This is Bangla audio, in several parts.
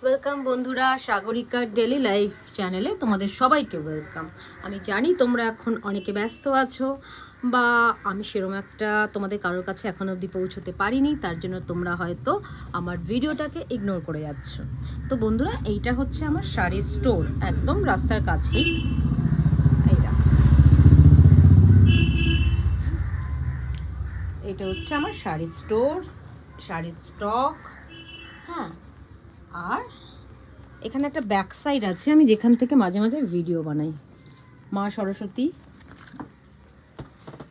ওয়েলকাম বন্ধুরা, সাগরিকার ডেলি লাইফ চ্যানেলে তোমাদের সবাইকে ওয়েলকাম। আমি জানি তোমরা এখন অনেকে ব্যস্ত আছো বা আমি সেরকম একটা তোমাদের কারোর কাছে এখন অবধি পৌঁছতে পারিনি, তার জন্য তোমরা হয়তো আমার ভিডিওটাকে ইগনোর করে যাচ্ছ। তো বন্ধুরা, এইটা হচ্ছে আমার শাড়ির স্টোর, একদম রাস্তার কাছেই। এইটা হচ্ছে আমার শাড়ির স্টোর, শাড়ির স্টক। হ্যাঁ, আর এখানে একটা ব্যাক সাইড আছে, আমি যেখান থেকে মাঝে মাঝে ভিডিও বানাই, মা সরস্বতী।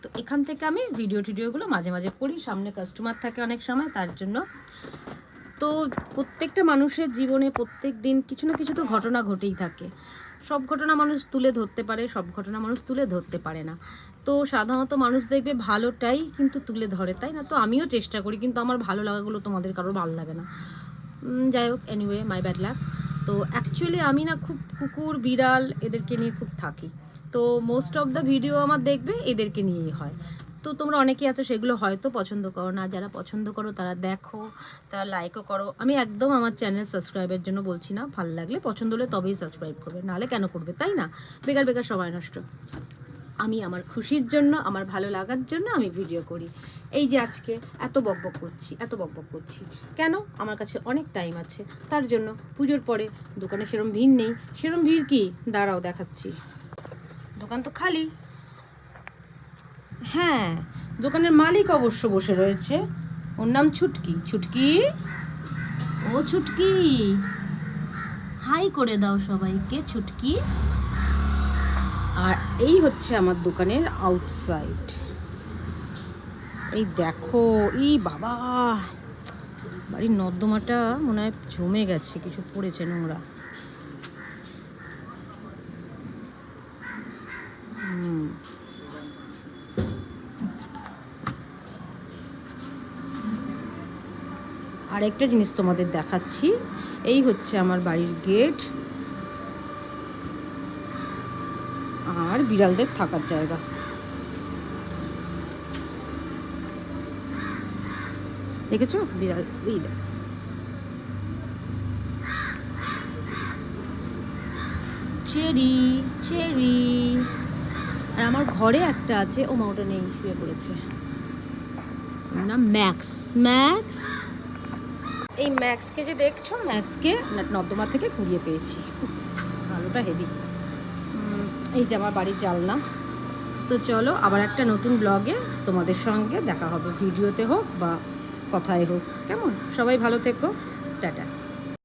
তো এখান থেকে আমি টিডিওগুলো মাঝে মাঝে করি, সামনে কাস্টমার থাকে অনেক সময়, তার জন্য। তো প্রত্যেকটা মানুষের জীবনে প্রত্যেক দিন কিছু না কিছু তো ঘটনা ঘটেই থাকে। সব ঘটনা মানুষ তুলে ধরতে পারে, সব ঘটনা মানুষ তুলে ধরতে পারে না। তো সাধারণত মানুষ দেখবে ভালোটাই কিন্তু তুলে ধরে, তাই না? তো আমিও চেষ্টা করি, কিন্তু আমার ভালো লাগাগুলো তোমাদের কারোর ভালো লাগে না। যাই হোক, এনিওয়ে, মাই ব্যাড লাক। তো অ্যাকচুয়ালি আমি না খুব কুকুর বিড়াল এদেরকে নিয়ে খুব থাকি। তো মোস্ট অফ দ্য ভিডিও আমার দেখবে এদেরকে নিয়েই হয়। তো তোমরা অনেকেই আছো সেগুলো হয়তো পছন্দ করো না, যারা পছন্দ করো তারা দেখো, তারা লাইকও করো। আমি একদম আমার চ্যানেল সাবস্ক্রাইবের জন্য বলছি না, ভালো লাগলে পছন্দ হলে তবেই সাবস্ক্রাইব করবে, নাহলে কেন করবে, তাই না? বেকার বেকার সময় নষ্ট। আমি আমার খুশির জন্য, আমার ভালো লাগার জন্য আমি ভিডিও করি। এই যে আজকে এত বকবক করছি কেন? আমার কাছে অনেক টাইম আছে, তার জন্য। পুজোর পরে দোকানে সেরম ভিড় নেই। সেরম ভিড় কি, দাঁড়াও দেখাচ্ছি। দোকান তো খালি। হ্যাঁ, দোকানের মালিক অবশ্য বসে রয়েছে, ওর নাম ছুটকি। ছুটকি, ও ছুটকি, হাই করে দাও সবাইকে, ছুটকি। আর এই হচ্ছে আমার দোকানের আউটসাইড। এই দেখো, এই বাবা, বাড়ির নর্দমাটা মনে হয় জমে গেছে, কিছু পড়েছে নোংরা। আরেকটা জিনিস তোমাদের দেখাচ্ছি, এই হচ্ছে আমার বাড়ির গেট আর বিড়ালদের থাকার জায়গা। দেখেছো বিড়াল? এই দেখ, চেরি চেরি। আর আমার ঘরে একটা আছে, ও মাওটা নেই, শুয়ে পড়েছে, না ম্যাক্স। ম্যাক্স, এই ম্যাক্সকে যে দেখছো, ম্যাক্সকে নর্দমা থেকে কুড়িয়ে পেয়েছি। আলোটা হেভি। এই যে আমার বাড়ির জানলা। তো চলো, আবার একটা নতুন ব্লগে তোমাদের সঙ্গে দেখা হবে, ভিডিওতে হোক বা কথায় হোক। কেমন? সবাই ভালো থেকো, টাটা।